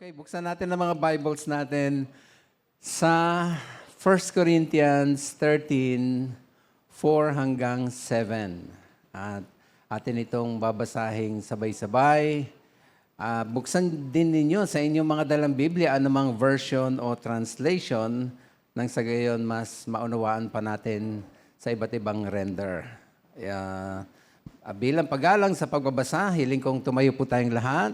Okay, buksan natin ang mga Bibles natin sa 1 Corinthians 13, 4 hanggang 7. At atin itong babasahing sabay-sabay. Buksan din ninyo sa inyong mga dalang Biblia anumang version o translation nang sa gayon mas maunawaan pa natin sa iba't ibang render. Bilang paggalang sa pagbabasa, hiling kong tumayo po tayong lahat.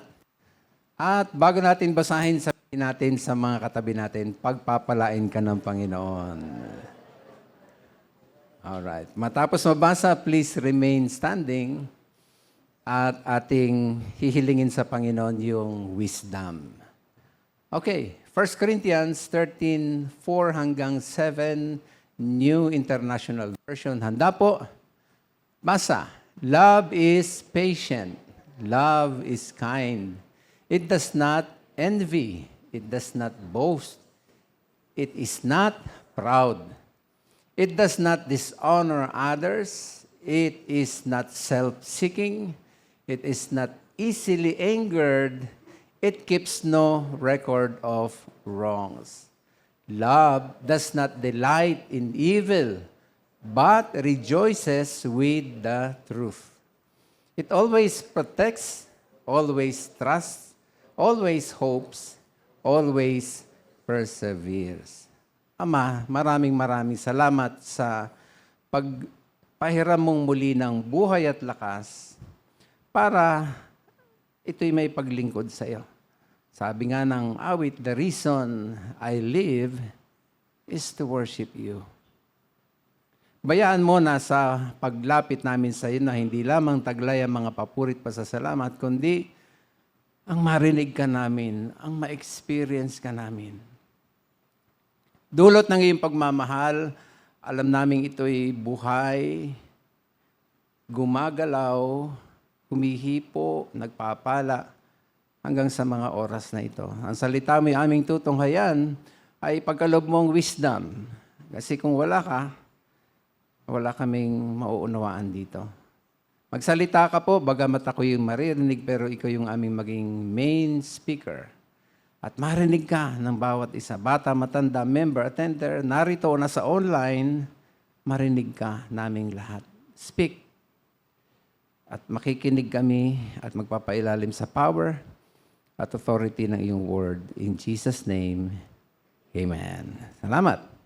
At bago natin basahin, sabihin natin sa mga katabi natin, pagpapalain ka ng Panginoon. Alright. Matapos mabasa, please remain standing at ating hihilingin sa Panginoon yung wisdom. Okay. 1 Corinthians 13, 4 hanggang 7, New International Version. Handa po? Basa. Love is patient. Love is kind. It does not envy. It does not boast. It is not proud. It does not dishonor others. It is not self-seeking. It is not easily angered. It keeps no record of wrongs. Love does not delight in evil, but rejoices with the truth. It always protects, always trusts, always hopes, always perseveres. Ama, maraming salamat sa pagpahiram mong muli ng buhay at lakas para ito'y may paglingkod sa iyo. Sabi nga ng awit, the reason I live is to worship you. Bayaan mo na sa paglapit namin sa iyo na hindi lamang taglay ang mga papurit pasasalamat, kundi ang marinig ka namin, ang ma-experience ka namin. Dulot ng iyong pagmamahal, alam namin ito'y buhay, gumagalaw, humihipo, nagpapala, hanggang sa mga oras na ito. Ang salita mo yung aming tutunghayan ay pagkaloob mong wisdom. Kasi kung wala ka, wala kaming mauunawaan dito. Magsalita ka po, bagamat ako yung maririnig, pero ikaw yung aming maging main speaker. At marinig ka ng bawat isa, bata, matanda, member, attender, narito o nasa online, marinig ka naming lahat. Speak. At makikinig kami at magpapailalim sa power at authority ng iyong word. In Jesus' name, Amen. Salamat.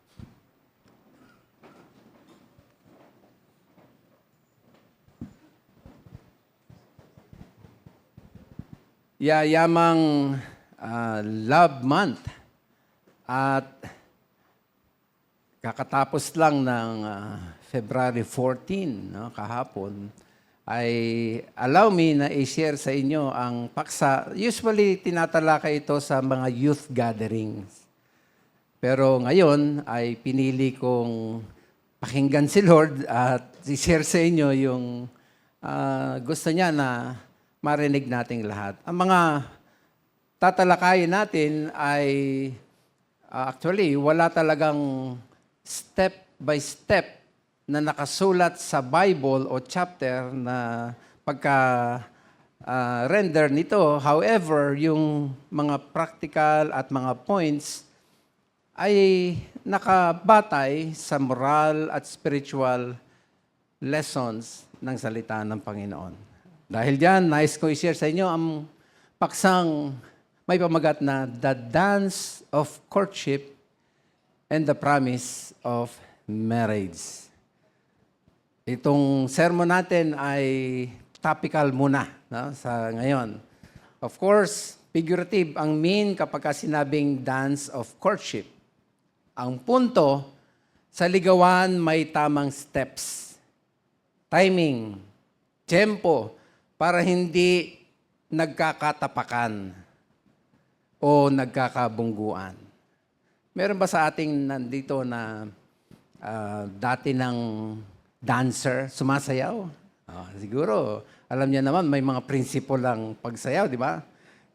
Yamang Love Month at kakatapos lang ng February 14, no, kahapon, ay allow me na i-share sa inyo ang paksa. Usually, tinatalakay ito sa mga youth gatherings. Pero ngayon ay pinili kong pakinggan si Lord at i-share sa inyo yung gusto niya na marinig nating lahat. Ang mga tatalakayin natin ay actually wala talagang step by step na nakasulat sa Bible o chapter na pagka-render nito. However, yung mga practical at mga points ay nakabatay sa moral at spiritual lessons ng salita ng Panginoon. Dahil diyan, nais ko i-share sa inyo ang paksang may pamagat na The Dance of Courtship and the Promise of Marriage. Itong sermon natin ay topical muna, no, sa ngayon. Of course, figurative ang mean kapag sinabing dance of courtship. Ang punto, sa ligawan may tamang steps, timing, tempo, para hindi nagkakatapakan o nagkakabungguan. Meron ba sa ating nandito na dati ng dancer, sumasayaw? Siguro, alam niya naman, may mga prinsipo lang pagsayaw, di ba?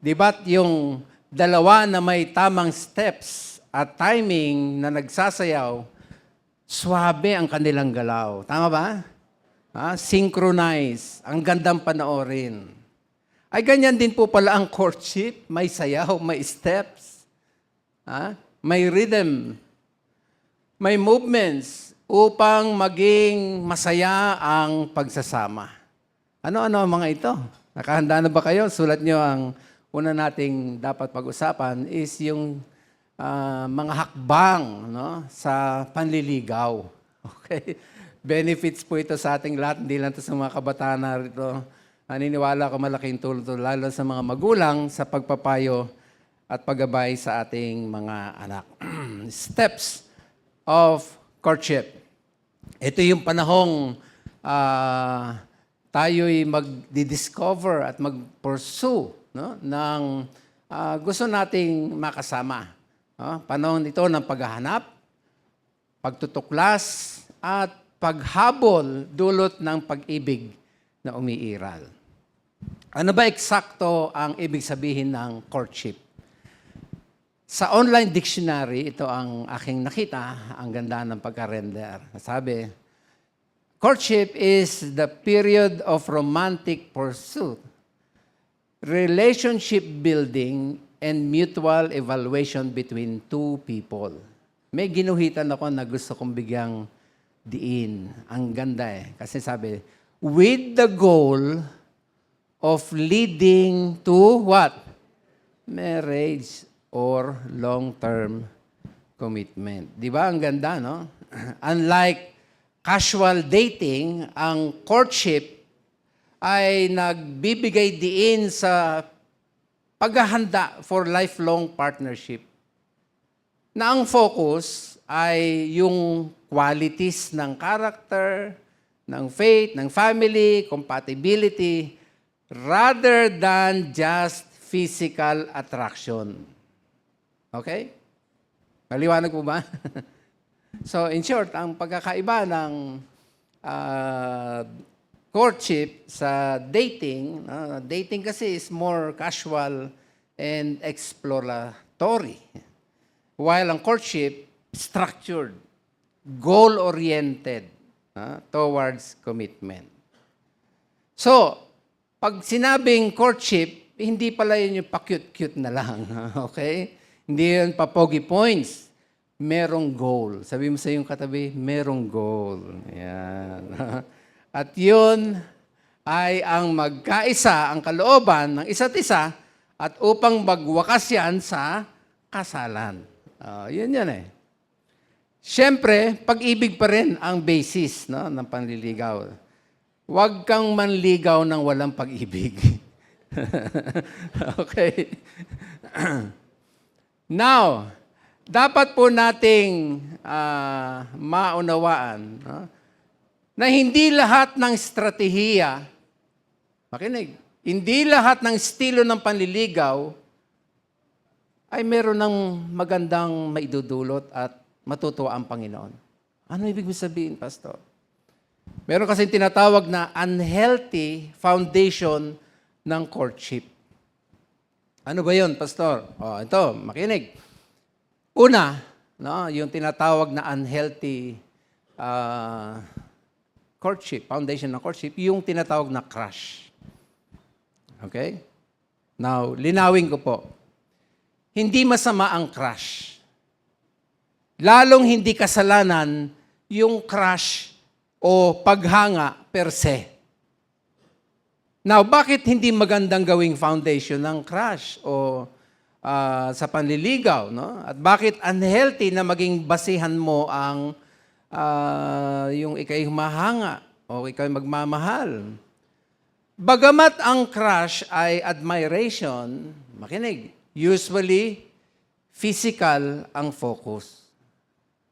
Di ba't yung dalawa na may tamang steps at timing na nagsasayaw, swabe ang kanilang galaw. Tama ba? Synchronize. Ang gandang panoorin. Ay ganyan din po pala ang courtship. May sayaw, may steps, may rhythm, may movements upang maging masaya ang pagsasama. Ano-ano ang mga ito? Nakahanda na ba kayo? Sulat nyo ang una nating dapat pag-usapan is yung mga hakbang, no, sa panliligaw. Okay? Benefits po ito sa ating lahat, hindi lang ito sa mga kabataan na rito. Naniniwala ko malaking tulong ito, lalo sa mga magulang sa pagpapayo at paggabay sa ating mga anak. Steps of courtship. Ito yung panahong tayo'y mag-discover at mag-pursue, no, ng gusto nating makasama. Panahon ito ng paghahanap, pagtutuklas, at paghabol dulot ng pag-ibig na umiiral. Ano ba eksakto ang ibig sabihin ng courtship? Sa online dictionary, ito ang aking nakita, ang ganda ng pagka-render. Sabi, courtship is the period of romantic pursuit, relationship building, and mutual evaluation between two people. May ginuhitan ako na gusto kong bigyang diin. Ang ganda eh. Kasi sabi, with the goal of leading to what? Marriage or long-term commitment. Di ba? Ang ganda, no? Unlike casual dating, ang courtship ay nagbibigay diin sa paghahanda for lifelong partnership. Na ang focus ay yung qualities ng character, ng faith, ng family, compatibility, rather than just physical attraction. Okay? Maliwanag po ba? So, in short, ang pagkakaiba ng courtship sa dating, dating kasi is more casual and exploratory. While ang courtship, structured, goal-oriented towards commitment. So, pag sinabing courtship, hindi pala yun yung pa-cute-cute na lang. Okay? Hindi yun pa-pogi points. Merong goal. Sabi mo sa iyong katabi, merong goal. Yan. At yun ay ang magkaisa, ang kalooban ng isa't isa, at upang magwakas yan sa kasalan. Yun yan eh. Siyempre, pag-ibig pa rin ang basis, no, ng panliligaw. Huwag kang manligaw ng walang pag-ibig. Okay? Now, dapat po nating maunawaan na hindi lahat ng estratehiya, makinig, hindi lahat ng estilo ng panliligaw ay meron ng magandang maidudulot at matutuwa ang Panginoon. Ano ibig sabihin, Pastor? Meron kasing tinatawag na unhealthy foundation ng courtship. Ano ba yun, Pastor? Ito, makinig. Una, no, yung tinatawag na unhealthy courtship, foundation ng courtship, yung tinatawag na crush. Okay? Now, linawin ko po. Hindi masama ang crush. Lalong hindi kasalanan yung crush o paghanga per se. Now, bakit hindi magandang gawing foundation ng crush o sa panliligaw? No? At bakit unhealthy na maging basihan mo ang yung ikay humahanga o ikay magmamahal? Bagamat ang crush ay admiration, makinig, usually physical ang focus.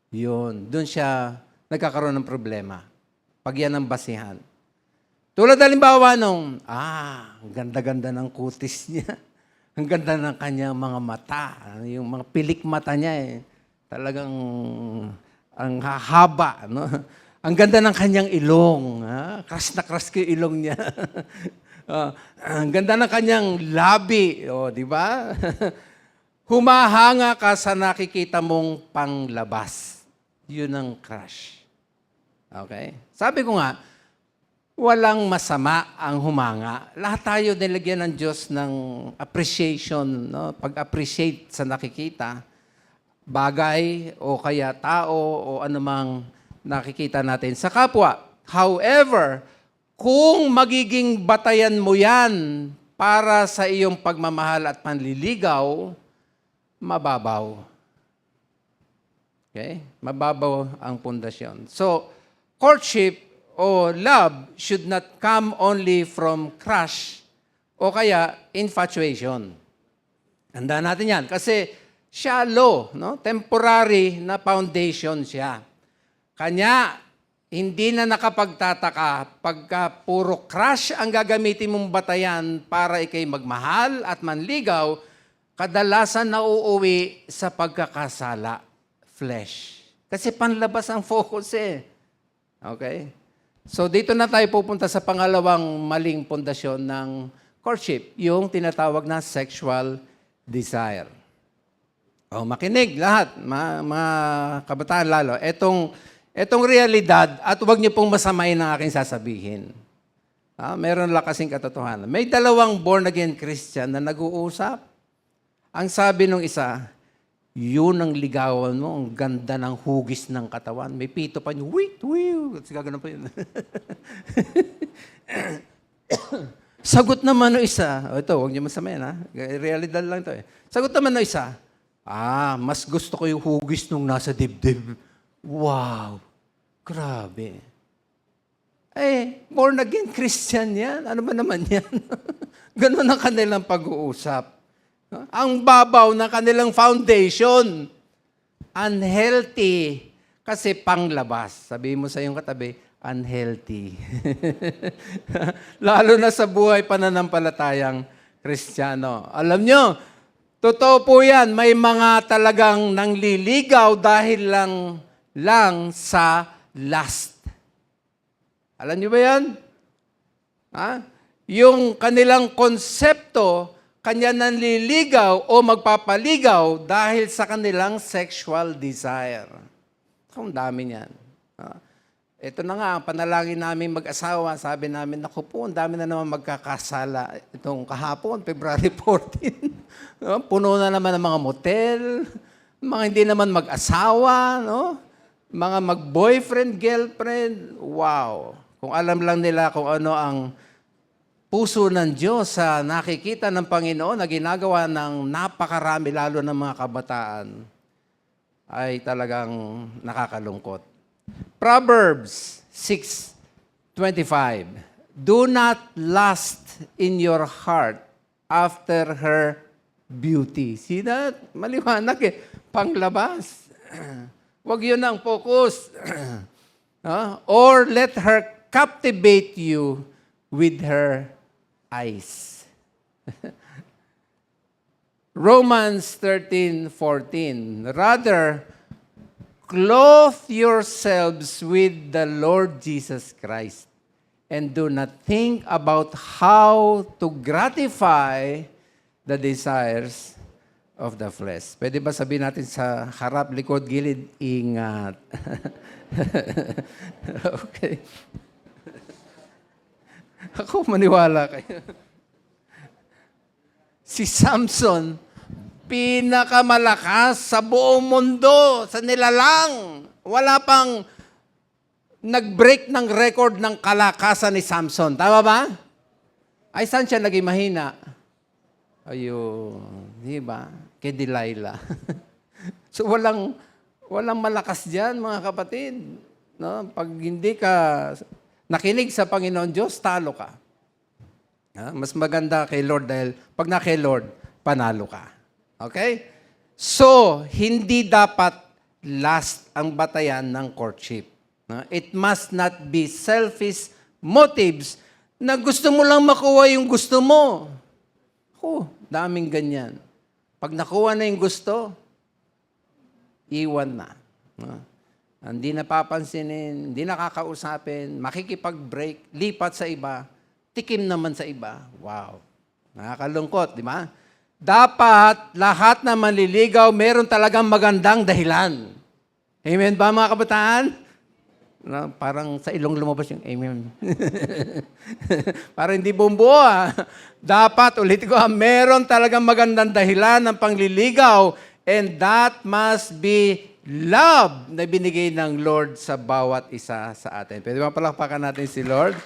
Yun, doon siya nagkakaroon ng problema. Pag yan ang basihan. Tulad halimbawa nung, ang ganda-ganda ng kutis niya. Ang ganda ng kanyang mga mata. Yung mga pilik mata niya eh. Talagang ang hahaba. No? Ang ganda ng kanyang ilong. Crush na crush ko yung ilong niya. Ang ganda ng kanyang labi. Di ba? Humahanga ka sa nakikita mong panglabas. Yun ang crush. Okay? Sabi ko nga, walang masama ang humanga. Lahat tayo nilagyan ng Diyos ng appreciation, no? Pag-appreciate sa nakikita, bagay o kaya tao o anumang nakikita natin sa kapwa. However, kung magiging batayan mo yan para sa iyong pagmamahal at panliligaw, mababaw. Okay? Mababaw ang pundasyon. So, courtship o love should not come only from crush o kaya infatuation. Tandaan natin yan. Kasi shallow, no? Temporary na foundation siya. Kanya, hindi na nakapagtataka pagka puro crush ang gagamitin mong batayan para ikay magmahal at manligaw, kadalasan nauuwi sa pagkakasala, flesh. Kasi panlabas ang focus eh. Okay? So dito na tayo pupunta sa pangalawang maling pundasyon ng courtship, yung tinatawag na sexual desire. O makinig lahat, mga kabataan lalo. Etong realidad, at huwag niyo pong masamain ang aking sasabihin. Meron lang kasing katotohanan. May dalawang born-again Christian na nag-uusap. Ang sabi nung isa, yun ang ligawan mo, ang ganda ng hugis ng katawan. May pito pa niyo, wait. Kasi gano'n pa yun. Sagot naman ng isa, ito, huwag niyo masamayan ha. Realidad lang ito eh. Sagot naman ng isa, mas gusto ko yung hugis nung nasa dibdib. Wow, grabe. Born again Christian yan. Ano ba naman yan? Ganon ang kanilang pag-uusap. Ang babaw ng kanilang foundation. Unhealthy. Kasi panglabas. Sabihin mo sa iyong katabi, unhealthy. Lalo na sa buhay pananampalatayang Kristiyano. Alam nyo, totoo po yan. May mga talagang nangliligaw dahil lang sa lust. Alam nyo ba yan? Yung kanilang konsepto, kanya nanliligaw o magpapaligaw dahil sa kanilang sexual desire. Ang dami niyan. Ito na nga, ang panalangin namin mag-asawa, sabi namin, naku po, ang dami na naman magkakasala. Itong kahapon, February 14, puno na naman ng mga motel, mga hindi naman mag-asawa, no? Mga mag-boyfriend, girlfriend, wow. Kung alam lang nila kung ano ang puso ng Diyos sa nakikita ng Panginoon na ginagawa ng napakarami, lalo ng mga kabataan, ay talagang nakakalungkot. Proverbs 6:25. Do not lust in your heart after her beauty. See that? Maliwanag eh. Panglabas. Huwag yun ang focus. Or let her captivate you with her eyes. Romans 13:14. Rather, clothe yourselves with the Lord Jesus Christ and do not think about how to gratify the desires of the flesh. Pwede ba sabihin natin sa harap, likod, gilid, ingat. Okay. Ako, maniwala kayo. Si Samson, pinakamalakas sa buong mundo, sa nilalang. Wala pang nag-break ng record ng kalakasan ni Samson. Tama ba? Ay, saan siya naging mahina? Ayun, di ba? Kay Delilah. So, walang malakas dyan, mga kapatid. No? Pag hindi ka nakinig sa Panginoon Diyos, talo ka. Mas maganda kay Lord dahil pag na kay Lord, panalo ka. Okay? So, hindi dapat last ang batayan ng courtship. It must not be selfish motives na gusto mo lang makuha yung gusto mo. Daming ganyan. Pag nakuha na yung gusto, iwan na. Hindi napapansinin, hindi nakakausapin, makikipag-break, lipat sa iba, tikim naman sa iba. Wow. Nakakalungkot, di ba? Dapat lahat na manliligaw, meron talagang magandang dahilan. Amen ba mga kabataan? Na parang sa ilong lumabas yung amen. Para hindi bumbuo Dapat, ulit ko, meron talagang magandang dahilan ng pangliligaw, and that must be love na binigay ng Lord sa bawat isa sa atin. Pwede ba palakpakan natin si Lord?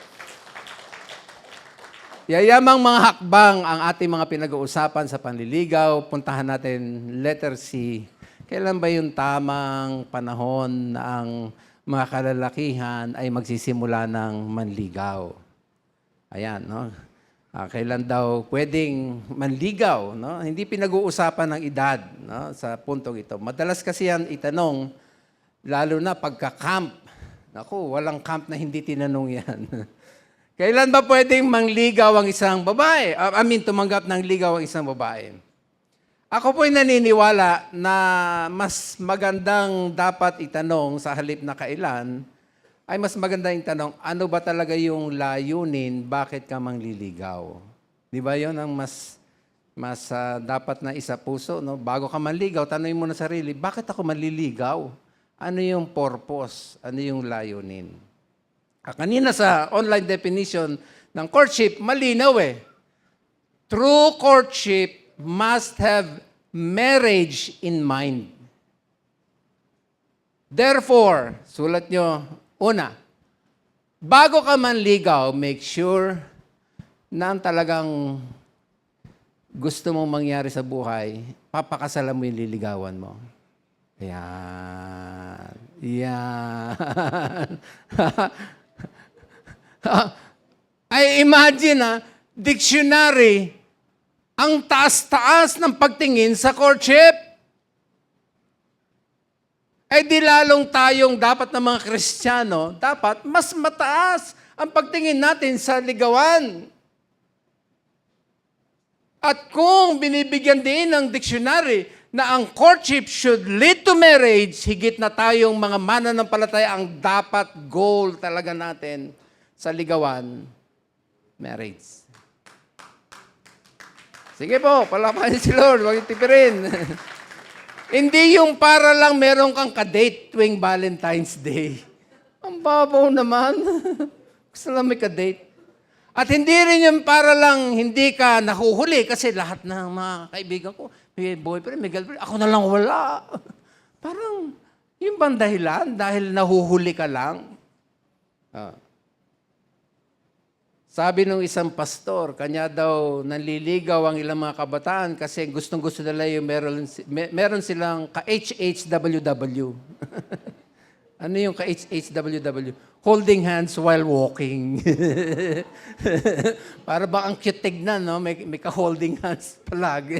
Yayamang mga hakbang ang ating mga pinag-uusapan sa panliligaw. Puntahan natin letter C. Kailan ba yung tamang panahon na ang mga kalalakihan ay magsisimula ng manligaw? Ayan, no? Kailan daw pwedeng manligaw, no? Hindi pinag-uusapan ng edad, no, sa puntong ito. Madalas kasi yan itanong, lalo na pagka-camp. Naku, walang camp na hindi tinanong yan. Kailan ba pwedeng mangligaw ang isang babae? Tumanggap ng ligaw ang isang babae. Ako po'y naniniwala na mas magandang dapat itanong sa halip na kailan, ay mas magandang itanong, ano ba talaga yung layunin, bakit ka mangliligaw? Di ba yun ang mas dapat na isa puso, no? Bago ka manligaw, tanongin mo na sarili, bakit ako manliligaw? Ano yung purpose? Ano yung layunin? Kanina sa online definition ng courtship, malinaw True courtship must have marriage in mind. Therefore, sulat nyo, una, bago ka manligaw, make sure na ang talagang gusto mong mangyari sa buhay, papakasalan mo yung liligawan mo. Yan. Yan. I imagine, dictionary, ang taas-taas ng pagtingin sa courtship. Ay di lalong tayong dapat na mga Kristiyano, dapat mas mataas ang pagtingin natin sa ligawan. At kung binibigyan din ng dictionary na ang courtship should lead to marriage, higit na tayong mga mananampalataya, ang dapat goal talaga natin sa ligawan, marriage. Sige po, palakpakan si Lord, huwag itipirin. Hindi yung para lang meron kang kadate tuwing Valentine's Day. Ang babaw naman. Gusto lang may kadate. At hindi rin yung para lang hindi ka nahuhuli kasi lahat ng mga kaibigan ko, may boyfriend, may girlfriend, ako na lang wala. Parang, yung bang dahilan? Dahil nahuhuli ka lang? Sabi ng isang pastor, kanya daw nanliligaw ang ilang mga kabataan kasi gustong-gusto nila yung meron silang ka-HHWW. Ano yung ka-HHWW? Holding hands while walking. Para ba ang cute tignan, no? May ka-holding hands palagi.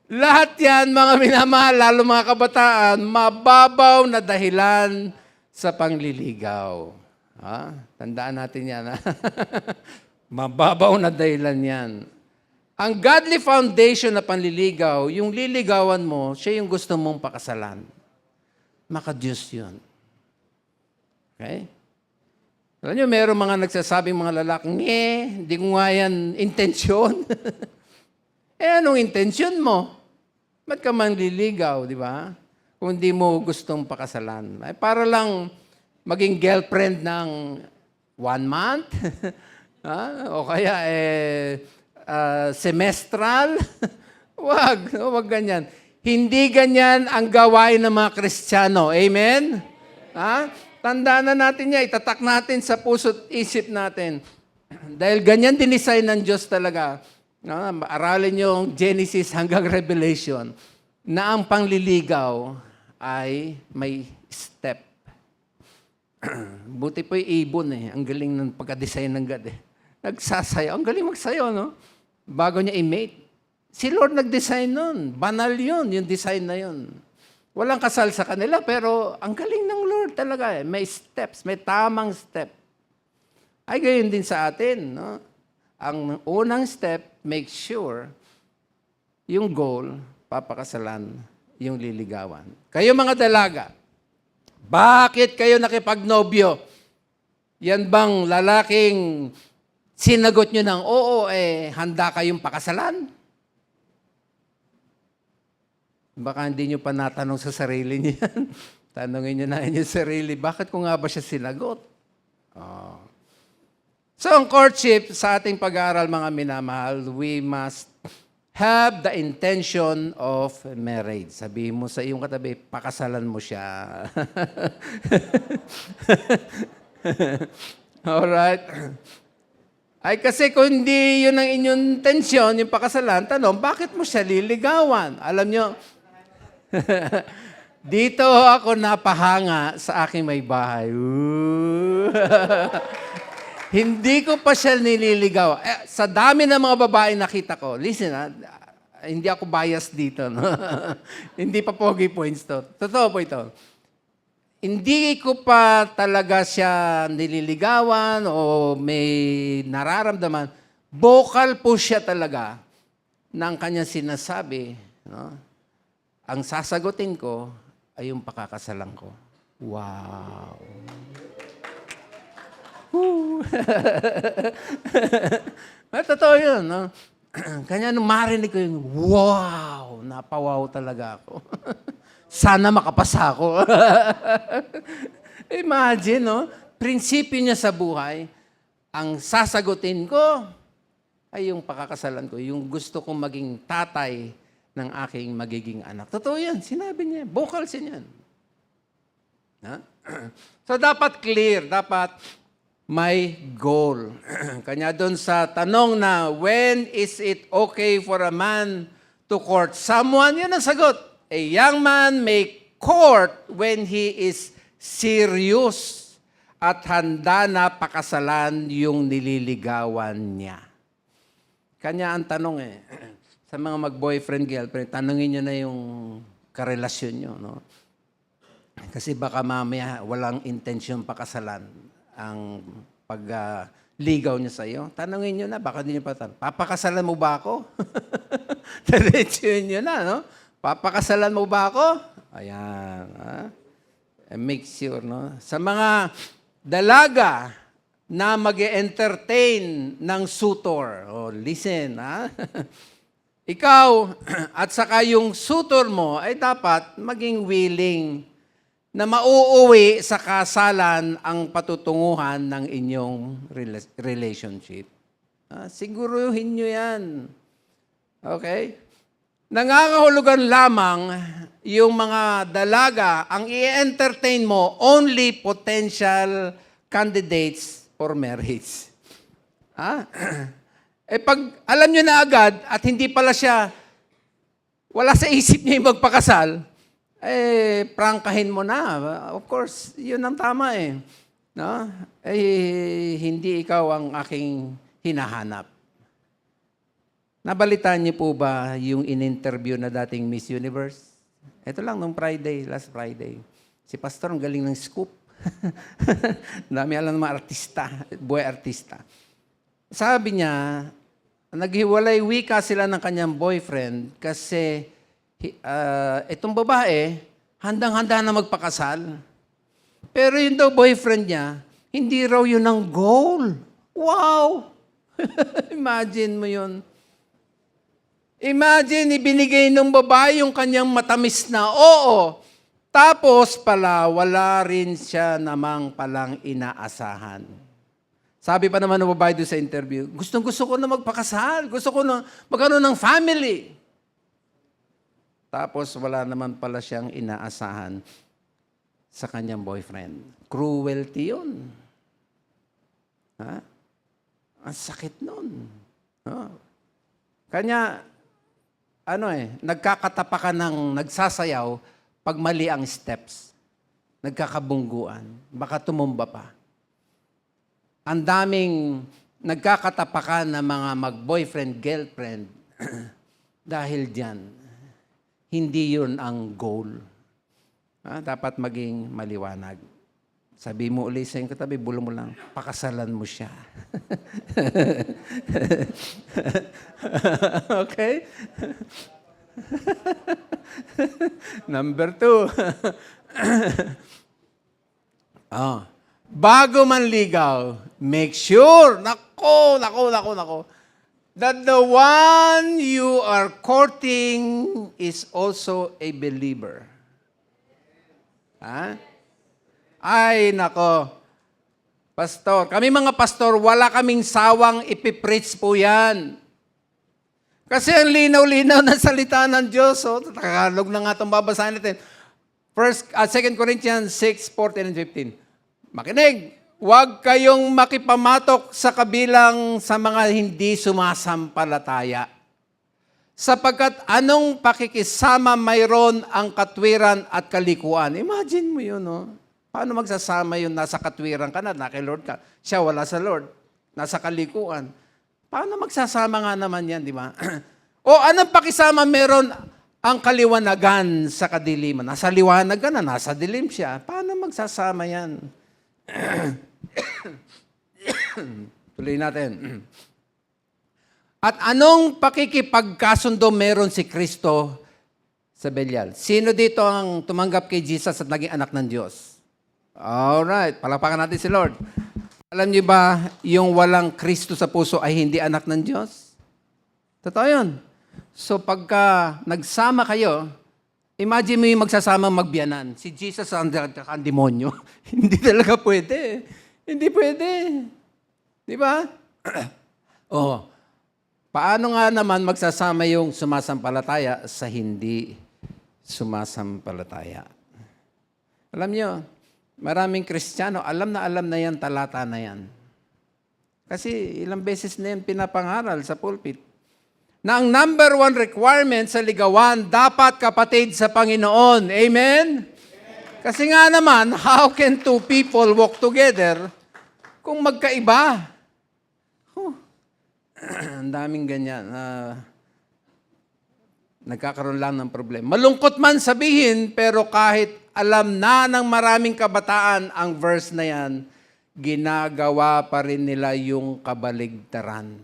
Lahat yan, mga minamahal, lalo mga kabataan, mababaw na dahilan sa pangliligaw. Tandaan natin yan. Mababaw na dahilan yan. Ang godly foundation na panliligaw, yung liligawan mo, siya yung gusto mong pakasalan. Maka-Diyos yun. Okay? Alam nyo, meron mga nagsasabing mga lalaking, hindi ko nga yan intensyon. Anong intensyon mo? Ba't ka manliligaw, di ba? Kung hindi mo gustong pakasalan. Ay, para lang maging girlfriend ng 1 month, o kaya semestral, wag ganyan. Hindi ganyan ang gawain ng mga Kristiyano. Amen? Tandaan na natin niya, itatak natin sa puso't isip natin. Dahil ganyan dinesign ng Diyos talaga. Aralin yung Genesis hanggang Revelation na ang pangliligaw ay may step. Buti po yung ibon Ang galing ng pagka-design ng God Nagsasayaw. Ang galing magsayaw, no? Bago niya i-mate. Si Lord nag-design nun. Banal yun, yung design na yun. Walang kasal sa kanila, pero ang galing ng Lord talaga May steps, may tamang step. Ay gayon din sa atin, no? Ang unang step, make sure yung goal, papakasalan, yung liligawan. Kayo mga dalaga, bakit kayo nakipagnobyo? Yan bang lalaking sinagot nyo ng oo, handa kayong pakasalan? Baka hindi nyo pa natanong sa sarili niyo yan. Tanungin nyo na inyong sarili, bakit ko nga ba siya sinagot? Oh. So, ang courtship, sa ating pag-aaral, mga minamahal, we must have the intention of marriage. Sabihin mo sa iyong katabi, pakasalan mo siya. Alright? Ay kasi kung hindi yun ang inyong intensyon, yung pakasalan, tanong, bakit mo siya liligawan? Alam nyo, dito ako napahanga sa aking may bahay. Hindi ko pa siya nililigaw. Sa dami ng mga babae nakita ko, listen hindi ako biased dito. No? Hindi pa pogi points to. Totoo po ito. Hindi ko pa talaga siya nililigawan o may nararamdaman. Vocal po siya talaga ng kanyang sinasabi. No? Ang sasagutin ko ay yung pakakasalan ko. Wow! Totoo yun. No? Kanya nung marinig ko yung, wow! Napawaw talaga ako. Sana makapasa ako. Imagine, no? Prinsipyo niya sa buhay, ang sasagutin ko ay yung pakakasalan ko, yung gusto kong maging tatay ng aking magiging anak. Totoo yan, sinabi niya. Vocal siya yan. Ha? So, dapat clear, dapat may goal. Kanya doon sa tanong na, when is it okay for a man to court someone? Yun ang sagot. A young man may court when he is serious at handa na pakasalan yung nililigawan niya. Kanya ang tanong sa mga mag-boyfriend, girlfriend, tanongin nyo na yung karelasyon nyo. No? Kasi baka mamaya walang intensyon pakasalan ang pagligaw niya sa iyo. Tanungin nyo na, baka hindi nyo pa tanong, papakasalan mo ba ako? Diretsuhin nyo na, no? Papakasalan mo ba ako? Ayan. Ha? Make sure, no? Sa mga dalaga na mag-entertain ng suitor, listen, ha? Ikaw at saka yung suitor mo ay dapat maging willing na mauuwi sa kasalan ang patutunguhan ng inyong relationship. Siguruhin nyo yan. Okay? Nangangahulugan lamang yung mga dalaga, ang i-entertain mo, only potential candidates for marriage. Pag alam nyo na agad at hindi pala siya, wala sa isip niya yung magpakasal, prangkahin mo na. Of course, yun ang tama No? Hindi ikaw ang aking hinahanap. Nabalitaan niyo po ba yung in-interview na dating Miss Universe? Ito lang, nung last Friday. Si Pastor, ang galing ng scoop. Dami alam ng mga artista, buhay artista. Sabi niya, naghiwalay wika sila ng kanyang boyfriend kasi itong babae, handang-handa na magpakasal. Pero yung daw boyfriend niya, hindi raw yun ang goal. Wow! Imagine mo yun. Imagine, ibinigay ng babae yung kanyang matamis na oo. Tapos pala, wala rin siya namang palang inaasahan. Sabi pa naman ng babae doon sa interview, gusto ko na magpakasal. Gusto ko na magkaroon ng family. Tapos wala naman pala siyang inaasahan sa kanyang boyfriend. Cruelty yun. Ang sakit nun. Kanya, nagkakatapakan ng nagsasayaw pag mali ang steps. Nagkakabungguan. Baka tumumba pa. Ang daming nagkakatapakan ng mga mag-boyfriend, girlfriend dahil diyan. Hindi yun ang goal. Dapat maging maliwanag. Sabi mo ulit sa iyong katabi, bulong mo lang, pakasalan mo siya. Okay? Number 2. Bago manligaw, make sure, nako, that the one you are courting is also a believer. Ha? Ay, nako. Pastor, kami mga pastor, wala kaming sawang ipipreach po yan. Kasi ang linaw-linaw ng salita ng Diyos. Oh, Tagalog na nga itong babasahin natin. 2 Corinthians 6:14 and 15. Makinig, huwag kayong makipamatok sa kabilang sa mga hindi sumasampalataya. Sapagkat anong pakikisama mayroon ang katwiran at kalikuan? Imagine mo yun, no? Paano magsasama yun? Nasa katwiran ka na kay Lord ka. Siya wala sa Lord. Nasa kalikuan. Paano magsasama nga naman yan, di ba? O anong pakisama meron ang kaliwanagan sa kadiliman? Nasa liwanag ka na, nasa dilim siya. Paano magsasama yan? Tuloy natin. At anong pakikipagkasundo meron si Kristo sa Belial? Sino dito ang tumanggap kay Jesus at naging anak ng Diyos? Alright, palakpakan natin si Lord. Alam niyo ba, yung walang Kristo sa puso ay hindi anak ng Diyos? Totoo yun. So pagka nagsama kayo, imagine mo yung magsasama magbiyanan. Si Jesus ang demonyo. Hindi talaga pwede. Hindi pwede. Di ba? Oh. Paano nga naman magsasama yung sumasampalataya sa hindi sumasampalataya? Alam nyo, maraming Kristiyano, alam na yan, talata na yan. Kasi ilang beses na yan pinapangaral sa pulpit. Na ang number 1 requirement sa ligawan, dapat kapatid sa Panginoon. Amen? Kasi nga naman, how can two people walk together kung magkaiba? Ang daming ganyan. Nagkakaroon lang ng problema. Malungkot man sabihin, pero kahit alam na ng maraming kabataan ang verse na yan, ginagawa pa rin nila yung kabaligtaran.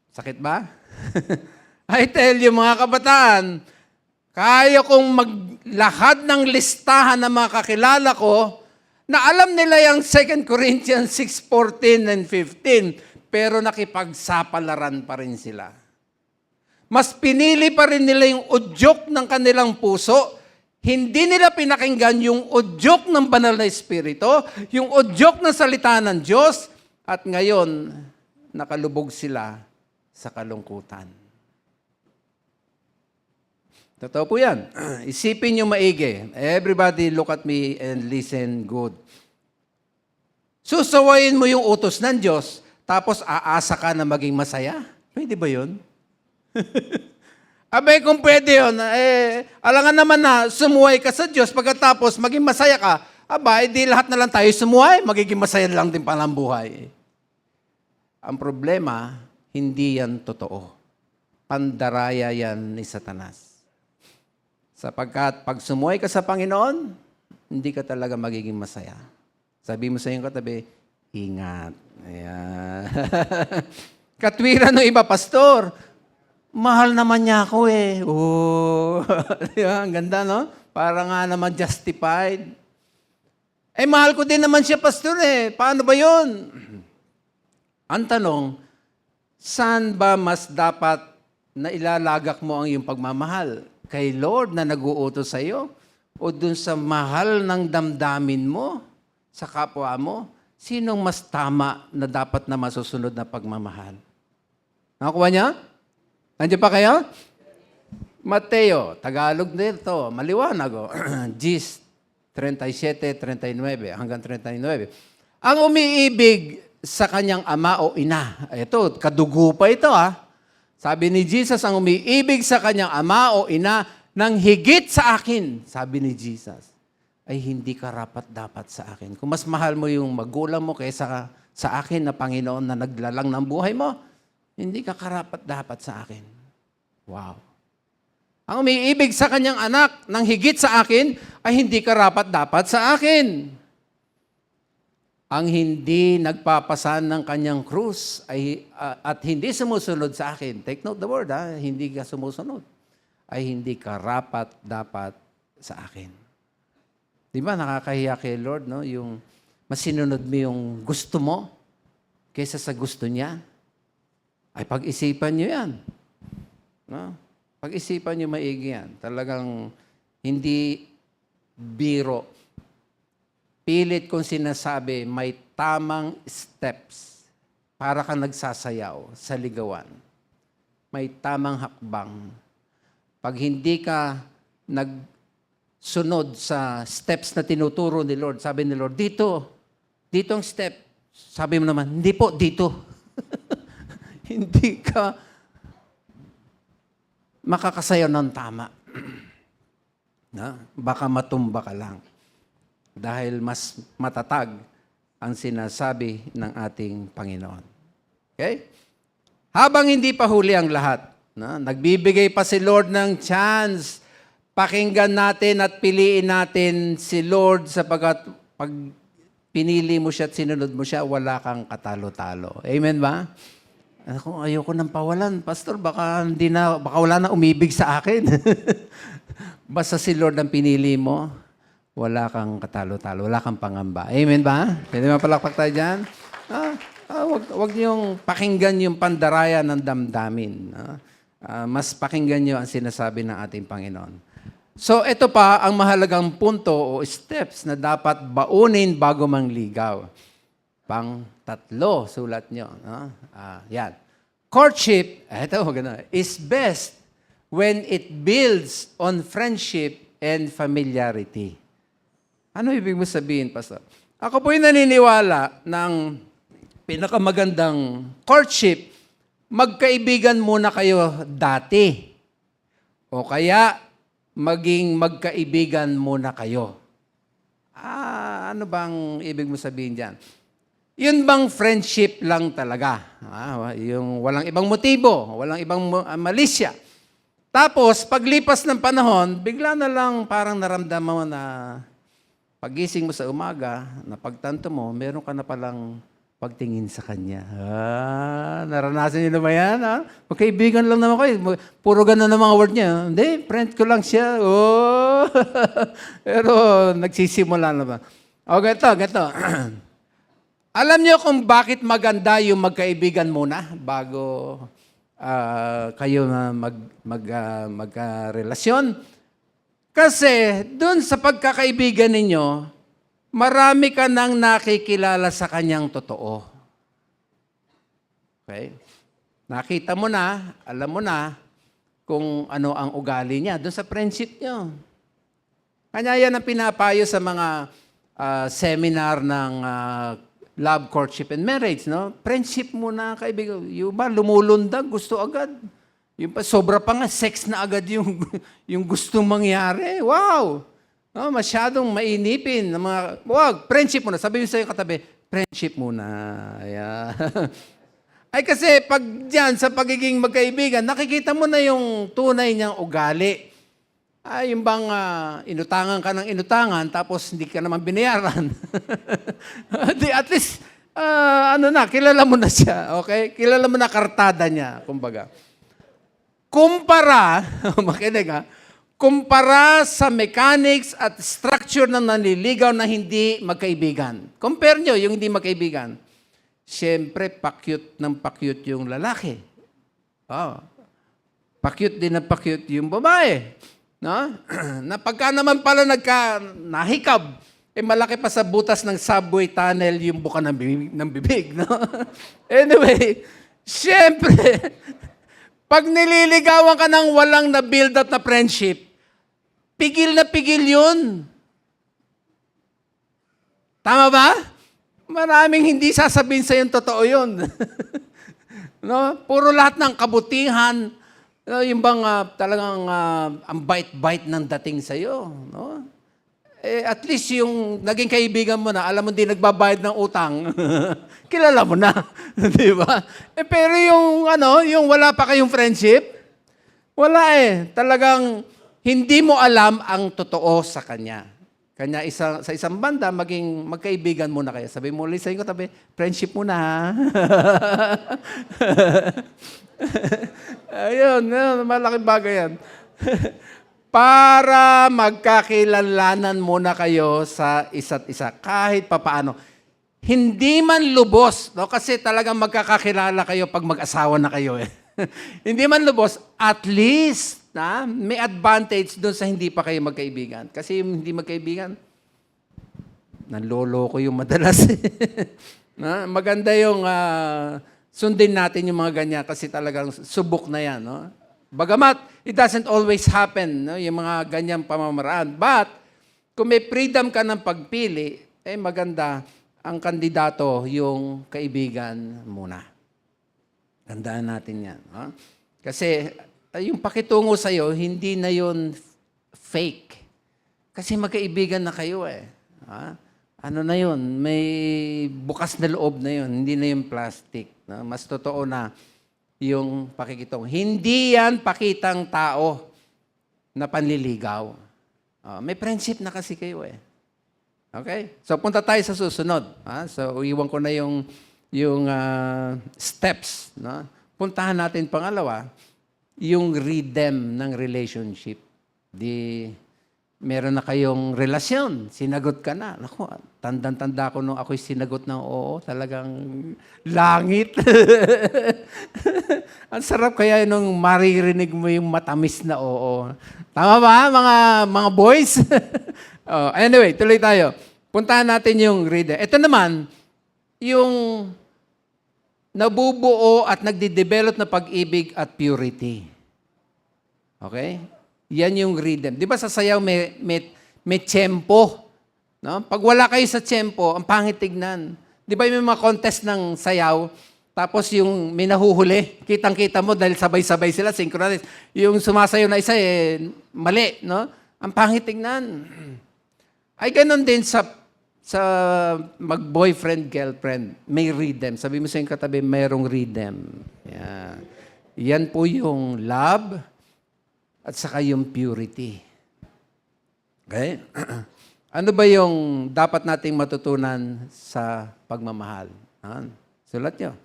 Sakit ba? I tell you mga kabataan, kaya kong maglahad ng listahan ng mga kakilala ko na alam nila yung 2 Corinthians 6:14 and 15, pero nakipagsapalaran pa rin sila. Mas pinili pa rin nila yung udyok ng kanilang puso. Hindi nila pinakinggan yung udyok ng banal na espiritu, yung udyok ng salita ng Diyos, at ngayon, nakalubog sila sa kalungkutan. Totoo po yan. Isipin nyo maigi. Everybody look at me and listen good. Susawayin mo yung utos ng Diyos, tapos aasa ka na maging masaya? Pwede ba yun? Abay, kung pwede yun, alangan naman na sumuway ka sa Diyos, pagkatapos maging masaya ka, abay, di lahat na lang tayo sumuway, magiging masaya lang din palang buhay. Ang problema, hindi yan totoo. Pandaraya yan ni Satanas. Sapagkat pag sumuway ka sa Panginoon, hindi ka talaga magiging masaya. Sabi mo sa iyong katabi, ingat. Ayan. Katwiran ng iba, pastor, mahal naman niya ako eh. Oh. Ang ganda, no? Para nga naman justified. Mahal ko din naman siya, pastor eh. Paano ba yun? Ang tanong, saan ba mas dapat na ilalagak mo ang iyong pagmamahal? Kay Lord na nag-uutos sa iyo? O dun sa mahal ng damdamin mo, sa kapwa mo? Sinong mas tama na dapat na masusunod na pagmamahal? Nakakuha niya? Nandiyan pa kayo? Mateo, Tagalog nito, maliwanag o. Gis 37:39 hanggang 39. Ang umiibig sa kanyang ama o ina. Ito, kadugo pa ito Sabi ni Jesus, ang umiibig sa kanyang ama o ina nang higit sa akin, sabi ni Jesus, ay hindi karapat-dapat sa akin. Kung mas mahal mo yung magulang mo kaysa sa akin na Panginoon na naglalang ng buhay mo, hindi ka karapat-dapat sa akin. Wow. Ang umiibig sa kanyang anak nang higit sa akin, ay hindi karapat-dapat sa akin. Ang hindi nagpapasan ng kanyang krus at hindi sumusunod sa akin, take note the word, hindi ka sumusunod, ay hindi karapat-dapat sa akin. Di ba nakakahiya kay Lord, no? Yung masinunod mo yung gusto mo kaysa sa gusto niya? Ay pag-isipan nyo yan. No? Pag-isipan nyo maigi yan. Talagang Hindi biro. Pilit kong sinasabi, may tamang steps para ka nagsasayaw sa ligawan. May tamang hakbang. Pag hindi ka nagsunod sa steps na tinuturo ni Lord, sabi ni Lord, dito ang step. Sabi mo naman, hindi po, dito. Hindi ka makakasayaw ng tama. Na? Baka matumba ka lang. Dahil mas matatag ang sinasabi ng ating Panginoon. Okay? Habang hindi pa huli ang lahat, nagbibigay pa si Lord ng chance, pakinggan natin at piliin natin si Lord sapagkat pag pinili mo siya at sinunod mo siya, wala kang katalo-talo. Amen ba? Ako, ayoko nang pawalan. Pastor, baka wala na umibig sa akin. Basta si Lord ang pinili mo, wala kang katalo-talo, wala kang pangamba. Amen ba? Pwede mapalakpak tayo dyan? Wag niyong pakinggan yung pandaraya ng damdamin. Mas pakinggan niyo ang sinasabi ng ating Panginoon. So, ito pa ang mahalagang punto o steps na dapat baunin bago mangligaw. Pang-3, sulat nyo. Yan. Courtship, is best when it builds on friendship and familiarity. Ano ibig mo sabihin, Pastor? Ako po'y naniniwala ng pinakamagandang courtship, magkaibigan muna kayo dati. O kaya, maging magkaibigan muna kayo. Ano bang ibig mo sabihin dyan? Yun bang friendship lang talaga? Yung walang ibang motibo, walang ibang malisya. Tapos, paglipas ng panahon, bigla na lang parang naramdaman mo na pagising mo sa umaga, na pagtanto mo, meron ka na palang pagtingin sa kanya. Naranasan niyo na ba yan? Magkaibigan lang naman kayo. Puro ganun ang mga word niya. Hindi, friend ko lang siya. Pero nagsisimula na ba? Ganito. Alam niyo kung bakit maganda yung magkaibigan muna bago kayo na magkarelasyon? Kasi doon sa pagkakaibigan ninyo, marami ka nang nakikilala sa kanyang totoo. Okay? Nakita mo na, alam mo na kung ano ang ugali niya doon sa friendship niyo. Kanya yan ang pinapayo sa mga seminar ng love, courtship, and marriage, no? Friendship muna, kaibigan. Yung ba, lumulundag, gusto agad. Yung pa, sobra pa nga, sex na agad yung, yung gustong mangyari. Wow! No, masyadong mainipin. Wag, friendship muna. Sabi mo sa'yo katabi, friendship muna. Ayan. Ay kasi, pag dyan, sa pagiging magkaibigan, nakikita mo na yung tunay niyang ugali. Yung bang inutangan ka ng inutangan tapos hindi ka naman binayaran. At least, kilala mo na siya. Okay? Kilala mo na kartada niya, kumbaga. Kumpara, makinig kumpara sa mechanics at structure ng nanliligaw na hindi magkaibigan. Compare nyo yung hindi magkaibigan. Siyempre, pakyut ng pakyut yung lalaki. Pakyut din ng pakyut yung babae. No? Na pagka naman pala nahikab, malaki pa sa butas ng subway tunnel yung buka ng bibig. No? Anyway, siyempre, pag nililigawan ka ng walang na-build up na friendship, pigil na pigil yun. Tama ba? Maraming hindi sasabihin sa yung totoo yun. No? Puro lahat ng kabutihan, yung bang talagang ang bite-bite ng dating sa'yo. No? At least yung naging kaibigan mo na, alam mo hindi nagbabayad ng utang, kilala mo na. Di ba? Pero yung wala pa kayong friendship, wala Talagang hindi mo alam ang totoo sa kanya. Kanya sa isang banda, magkaibigan muna kayo. Sabi mo ulit sa inyo tabi, friendship muna ha. Ayun, malaking bagay yan. Para magkakilalanan muna kayo sa isa't isa, kahit papaano. Hindi man lubos, no? Kasi talagang magkakakilala kayo pag mag-asawa na kayo. Hindi man lubos, at least, may advantage doon sa hindi pa kayo magkaibigan. Kasi yung hindi magkaibigan, nanloloko yung madalas. Maganda yung sundin natin yung mga ganyan kasi talagang subok na yan. No? Bagamat, it doesn't always happen, no? Yung mga ganyang pamamaraan. But, kung may freedom ka ng pagpili, maganda ang kandidato yung kaibigan muna. Tandaan natin yan. No? Kasi, yung pakitungo sa'yo, hindi na yun fake. Kasi magkaibigan na kayo eh. Ano na yun? May bukas na loob na yun. Hindi na yung plastic. No? Mas totoo na yung pakikitong. Hindi yan pakitang tao na panliligaw. May friendship na kasi kayo eh. Okay? So, punta tayo sa susunod. So, iwan ko na yung steps. No? Puntahan natin pangalawa, yung rhythm ng relationship. Meron na kayong relasyon, sinagot ka na. Naku, tandang-tanda ko nung ako'y sinagot ng oo, talagang langit. Ang sarap kaya nung maririnig mo yung matamis na oo. Tama ba, mga boys? Anyway, tuloy tayo. Puntahan natin yung rhythm. Ito naman, yung nabubuo at nagde-develop na pag-ibig at purity. Okay? Yan yung rhythm. Di ba sa sayaw may tempo? No? Pag wala kayo sa tempo, ang pangit tignan. Di ba may mga contest ng sayaw, tapos yung may nahuhuli, kitang-kita mo dahil sabay-sabay sila, synchronized. Yung sumasayaw na isa, mali. No? Ang pangit tignan. Ay, ganun din sa mag-boyfriend, girlfriend, may rhythm. Sabi mo sa yung katabi, mayroong rhythm. Yan. Yan po yung love at saka yung purity. Okay? Ano ba yung dapat nating matutunan sa pagmamahal? Sulat nyo.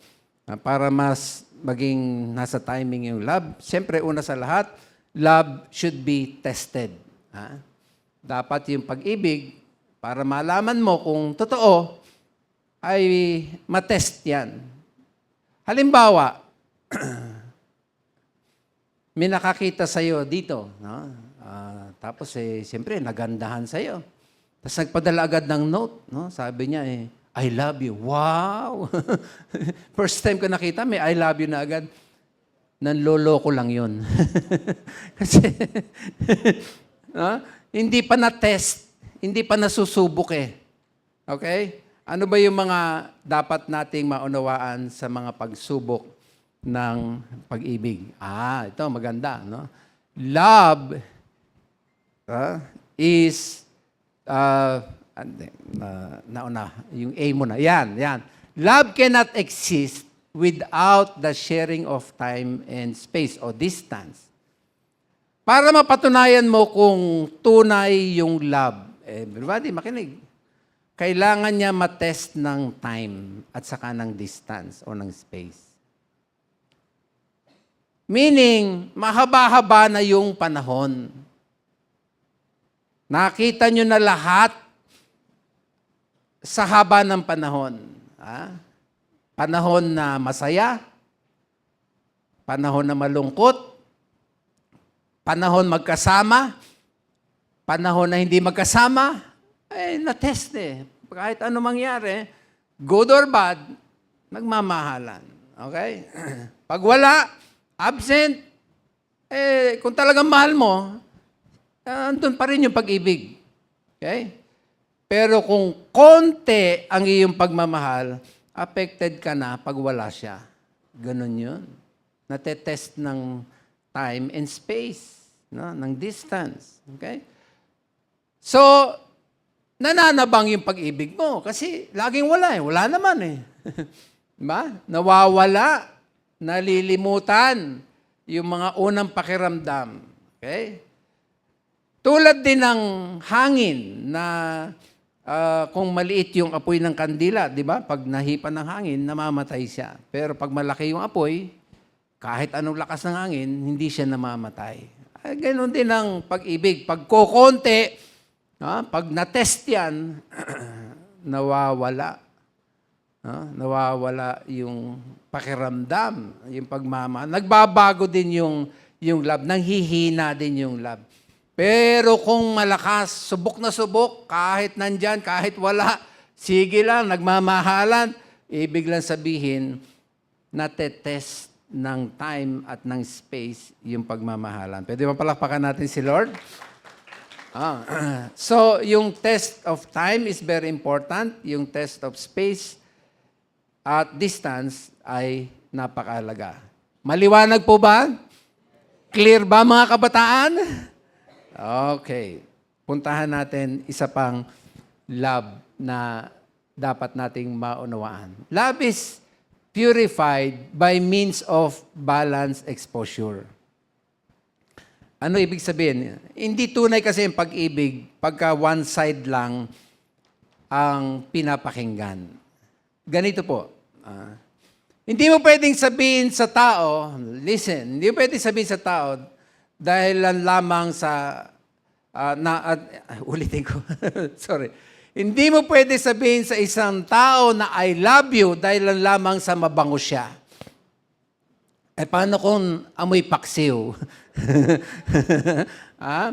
Para mas maging nasa timing yung love, siyempre una sa lahat, love should be tested. Dapat yung pag-ibig, para malaman mo kung totoo, ay matest yan. Halimbawa, may nakakita sa'yo dito. No? Tapos, siyempre, nagandahan sa'yo. Tapos nagpadala agad ng note. No? Sabi niya, I love you. Wow! First time ko nakita, may I love you na agad. Nanloloko lang yun. Kasi, hindi pa na-test. Hindi pa nasusubok eh. Okay? Ano ba yung mga dapat nating maunawaan sa mga pagsubok ng pag-ibig? Ito maganda, no? Love is yung A mo na. Yan. Love cannot exist without the sharing of time and space or distance. Para mapatunayan mo kung tunay yung love, everybody, makinig. Kailangan niya matest ng time at saka ng distance o ng space. Meaning, mahaba-haba na yung panahon. Nakita nyo na lahat sa haba ng panahon. Panahon na masaya, panahon na malungkot, panahon magkasama, panahon na hindi magkasama, na-test eh. Kahit ano mangyari, good or bad, nagmamahalan. Okay? Pag wala, absent, kung talagang mahal mo, andun pa rin yung pag-ibig. Okay? Pero kung konti ang iyong pagmamahal, affected ka na pag wala siya. Ganon yun. Natetest ng time and space, no? Ng distance. Okay? So, nananabang yung pag-ibig mo kasi laging wala eh. Wala naman eh. Diba? Nawawala, nalilimutan yung mga unang pakiramdam. Okay? Tulad din ng hangin na kung maliit yung apoy ng kandila, di ba? Pag nahipan ng hangin, namamatay siya. Pero pag malaki yung apoy, kahit anong lakas ng hangin, hindi siya namamatay. Ganon din ang pag-ibig. Pag kukonti, pag na-test yan, nawawala. Nawawala yung pakiramdam, yung pagmamahal. Nagbabago din yung yung love, nanghihina din yung love. Pero kung malakas, subok na subok, kahit nandyan, kahit wala, sige lang, nagmamahalan, ibig lang sabihin, natetest ng time at ng space yung pagmamahalan. Pwede ba palakpakan natin si Lord? So, yung test of time is very important. Yung test of space at distance ay napakahalaga. Maliwanag po ba? Clear ba mga kabataan? Okay. Puntahan natin isa pang love na dapat nating maunawaan. Love is purified by means of balanced exposure. Ano ibig sabihin? Hindi tunay kasi yung pag-ibig pagka one side lang ang pinapakinggan. Ganito po. Hindi mo pwedeng sabihin sa tao, listen, hindi mo pwedeng sabihin sa tao dahil lamang sa, ulitin ko, sorry. Hindi mo pwede sabihin sa isang tao na I love you dahil lamang sa mabango siya. Paano kung amoy paksiw?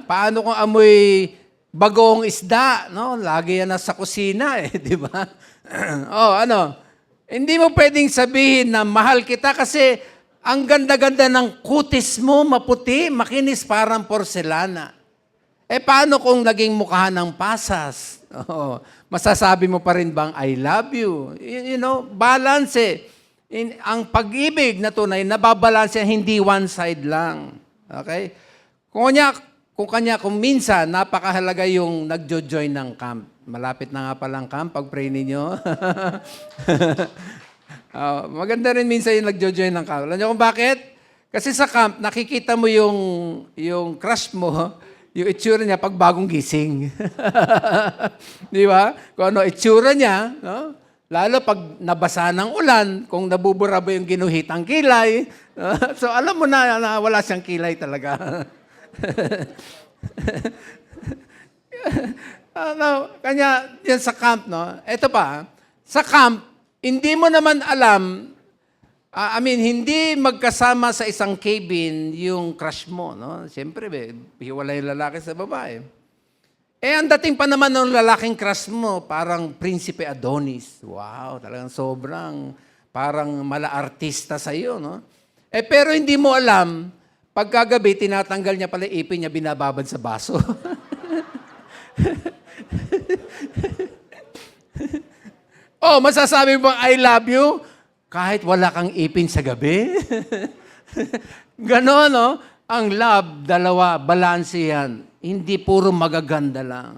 Paano kung amoy bagong isda? No? Lagi yan nasa kusina di ba? Hindi mo pwedeng sabihin na mahal kita kasi ang ganda-ganda ng kutis mo, maputi, makinis, parang porselana. Paano kung naging mukha ng pasas? Masasabi mo pa rin bang I love you? Balance ang pag-ibig na tunay, nababalanse, hindi one side lang. Okay? Kung minsan, napakahalaga yung nagjo-join ng camp. Malapit na nga palang camp, pag-pray ninyo. Maganda rin minsan yung nagjo-join ng camp. Alam niyo kung bakit? Kasi sa camp, nakikita mo yung crush mo, yung itsura niya pag bagong gising. Di ba? Kung ano itsura niya, no? Lalo pag nabasa ng ulan, kung nabubura ba yung ginuhitang kilay. So alam mo na wala siyang kilay talaga. Kanya yan sa camp, no? Ito pa, sa camp, hindi mo naman alam, hindi magkasama sa isang cabin yung crush mo, no? Siyempre, hiwalay yung lalaki sa babae. Ang dating pa naman ng lalaking crush mo, parang Prinsipe Adonis. Wow, talagang sobrang, parang mala-artista sa'yo, no? Pero hindi mo alam, pagkagabi, tinatanggal niya pala ipin niya, binababad sa baso. Masasabi mo I love you kahit wala kang ipin sa gabi? Ganon, no? Ang love, dalawa, balanse yan. Hindi puro magaganda lang.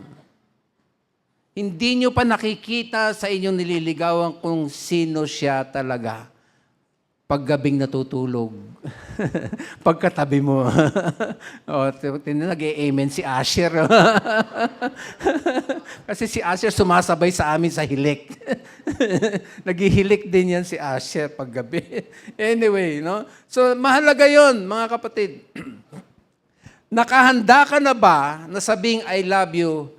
Hindi nyo pa nakikita sa inyong nililigawan kung sino siya talaga. Paggabing natutulog. Pagkatabi mo. Nag-amen si Asher. Kasi si Asher sumasabay sa amin sa hilik. Naghihilik din yan si Asher paggabi. Anyway, no? So, mahalaga yon mga kapatid. Nakahanda ka na ba na sabing I love you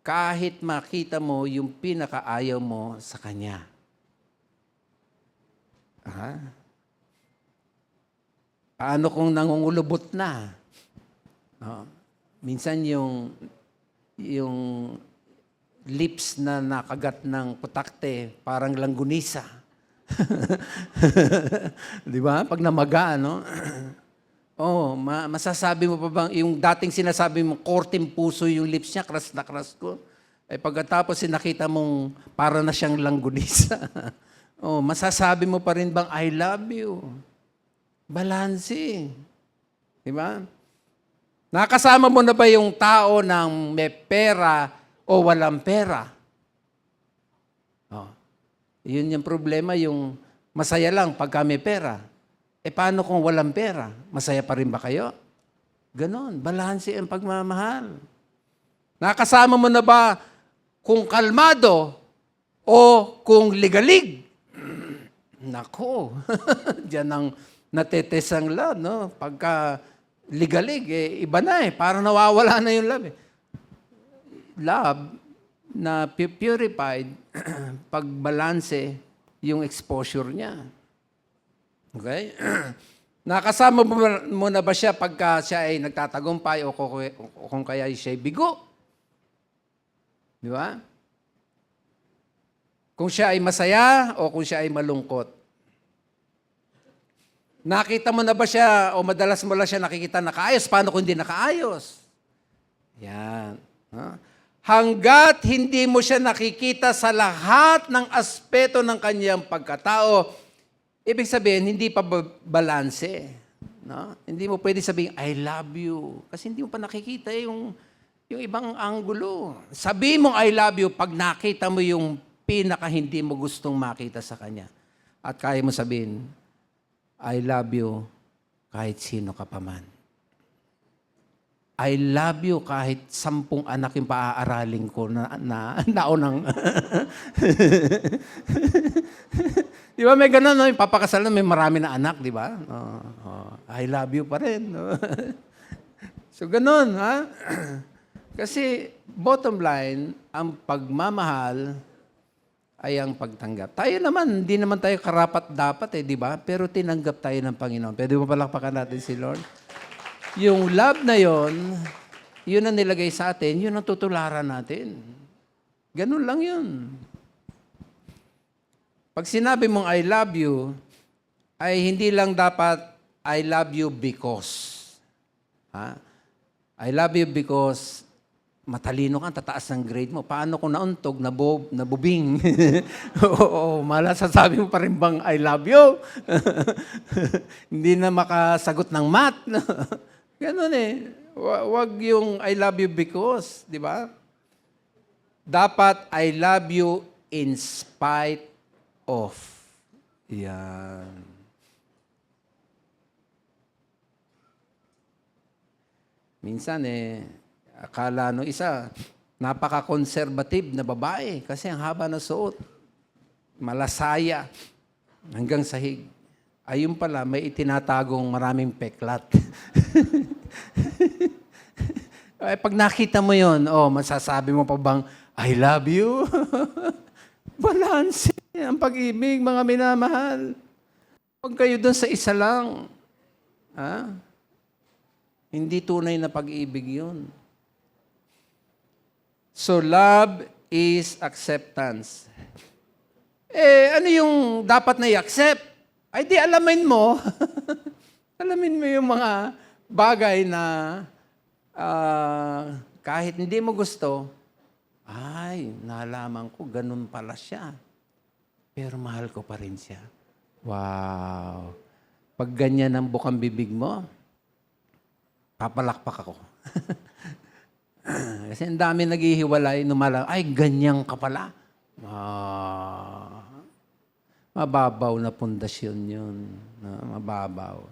kahit makita mo yung pinakaayaw mo sa kanya? Paano kung nangungulubot na? Minsan yung lips na nakagat ng putakte, parang langgunisa. Di ba? Pag namaga, no? Masasabi mo pa bang, yung dating sinasabi mo, korting puso yung lips niya, kras na kras ko. Pagkatapos nakita mong para na siyang langgunisa. Masasabi mo pa rin bang, I love you. Balanse. Di ba? Nakasama mo na ba yung tao ng may pera o walang pera? Yun yung problema, yung masaya lang pagka may pera. Paano kung walang pera? Masaya pa rin ba kayo? Ganon, balanse ang pagmamahal. Nakasama mo na ba kung kalmado o kung ligalig? Nako, diyan ang natetes ang love, no? Pagka ligalig, iba na parang nawawala na yung love. Love na purified, pagbalanse yung exposure niya. Okay? Nakasama mo na ba siya pagka siya ay nagtatagumpay o kung kaya siya ay bigo? Di ba? Kung siya ay masaya o kung siya ay malungkot. Nakita mo na ba siya o madalas mo lang siya nakikita nakaayos? Paano kung hindi nakaayos? Yan. Hanggat hindi mo siya nakikita sa lahat ng aspeto ng kanyang pagkatao, ibig sabihin, hindi pa balanse. No? Hindi mo pwede sabihin, I love you. Kasi hindi mo pa nakikita yung ibang anggulo. Sabi mong I love you pag nakita mo yung pinaka hindi mo gustong makita sa kanya. At kaya mo sabihin, I love you kahit sino ka pa man. I love you kahit 10 anak yung paaaralin ko na naunang. Di ba may ganun, no? Yung papakasal na may marami na anak, di ba? I love you pa rin. No? So ganun, ha? Kasi bottom line, ang pagmamahal ay ang pagtanggap. Tayo naman, hindi naman tayo karapat-dapat, di ba? Pero tinanggap tayo ng Panginoon. Pwede mo palakpakan natin si Lord? Yung love na yon, yun ang nilagay sa atin, yun ang tutularan natin. Ganun lang yun. Pag sinabi mong I love you, ay hindi lang dapat I love you because. Ha? I love you because matalino ka, tataas ng grade mo. Paano kung nauntog, nabubing? Oo, sasabi mo pa rin bang I love you? Hindi na makasagot ng math. Ganun eh. Wag yung I love you because, di ba? Dapat I love you in spite of. Yan. Minsan akala no isa, napaka-conservative na babae kasi ang haba ng suot. Malasaya hanggang sahig. Ayun pala, may itinatagong maraming peklat. Ay, pag nakita mo yon, masasabi mo pa bang, I love you? Balanse ang pag-ibig, mga minamahal. Huwag kayo doon sa isa lang. Ha? Hindi tunay na pag-ibig yun. So, love is acceptance. Ano yung dapat na i-accept? Ay, di alamin mo. Alamin mo yung mga bagay na kahit hindi mo gusto, ay, nalaman ko, ganun pala siya. Pero mahal ko pa rin siya. Wow. Pag ganyan ang bukang bibig mo, papalakpak ako. Kasi ang dami naghihiwalay, ay, ganyan ka pala. Mababaw na pundasyon yun. Mababaw.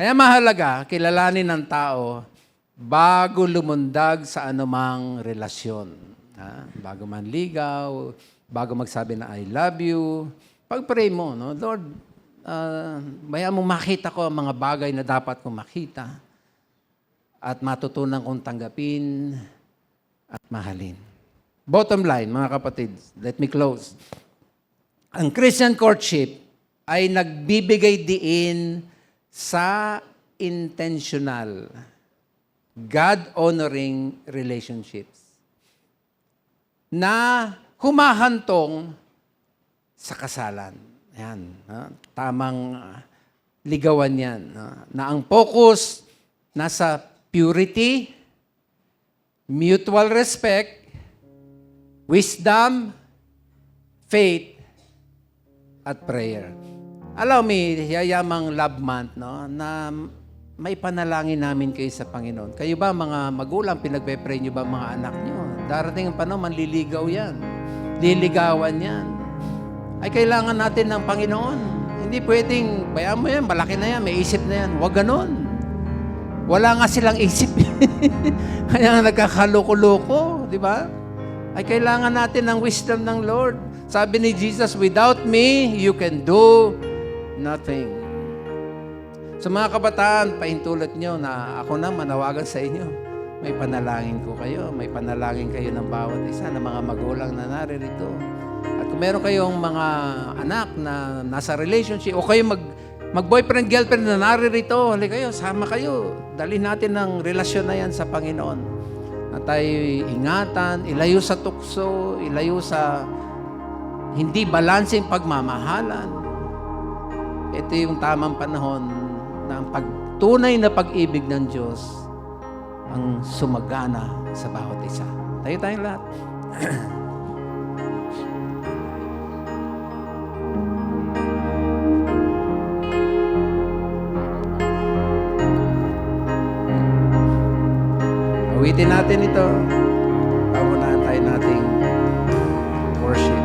Kaya mahalaga, kilalanin ng tao bago lumundag sa anumang relasyon. Bago manligaw, bago magsabi na I love you, pag-pray mo, no? Lord, maya mo makita ko ang mga bagay na dapat kong makita at matutunan kong tanggapin at mahalin. Bottom line, mga kapatid, let me close. Ang Christian courtship ay nagbibigay diin sa intentional, God-honoring relationships na humahantong sa kasalan. Yan. Tamang ligawan yan. Na ang focus nasa purity, mutual respect, wisdom, faith, at prayer. Allow me, yayamang love month, no, na may panalangin namin kayo sa Panginoon. Kayo ba, mga magulang, pinagpe-pray nyo ba mga anak nyo? Darating ang panahon, manliligaw yan. Liligawan yan. Ay kailangan natin ng Panginoon. Hindi pwedeng, bayaan mo yan, malaki na yan, may isip na yan. Huwag ganon. Wala nga silang isip. Kaya nga nagkakaloko-loko, di ba? Ay kailangan natin ng wisdom ng Lord. Sabi ni Jesus, without me, you can do nothing. So mga kabataan, pahintulot nyo na ako na manawagan sa inyo. May panalangin ko kayo. May panalangin kayo ng bawat isa ng mga magulang na naririto. At kung meron kayong mga anak na nasa relationship o kayo Mag-boyfriend, girlfriend na naririto, hali kayo, sama kayo. Dalhin natin ang relasyon na yan sa Panginoon. Na tayo ingatan, ilayo sa tukso, ilayo sa hindi balanseng pagmamahalan. Ito yung tamang panahon ng tunay na pag-ibig ng Diyos ang sumagana sa bawat isa. Tayo tayong lahat. Awitin natin ito. Pamunahan tayo nating worship.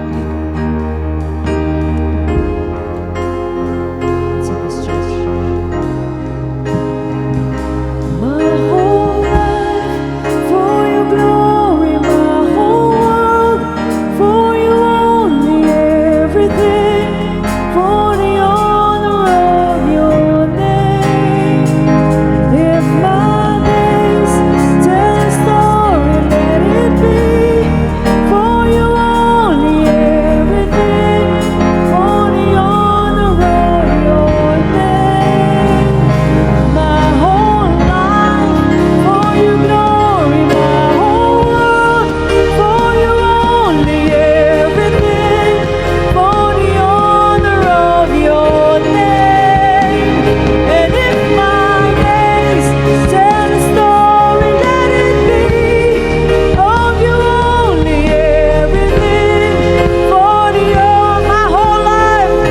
My whole life for your glory, my whole world for you only, everything for the honor of your name. If my days tell a story, let it be for you only, everything for the honor of your name. My whole life for your glory, my whole world for you only, everything for the honor of your name. And if my days tell a story, let it be of you only, everything for the my whole life.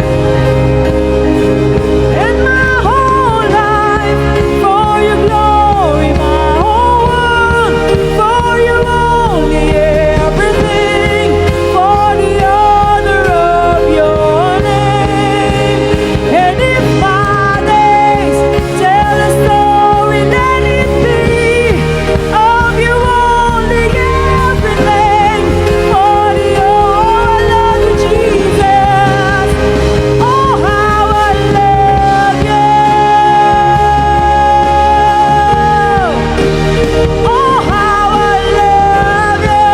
And my whole life for your glory, my whole world for you only, everything for the honor of your name. And if my days tell a story, let it be of you only, everything for the I love you, Jesus. Oh, how I love you. Oh, how I love you.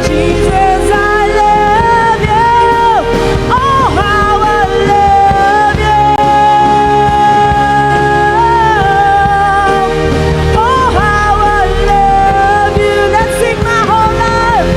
Jesus, I love you. Oh, how I love you. Oh, how I love you. Let's sing my whole life.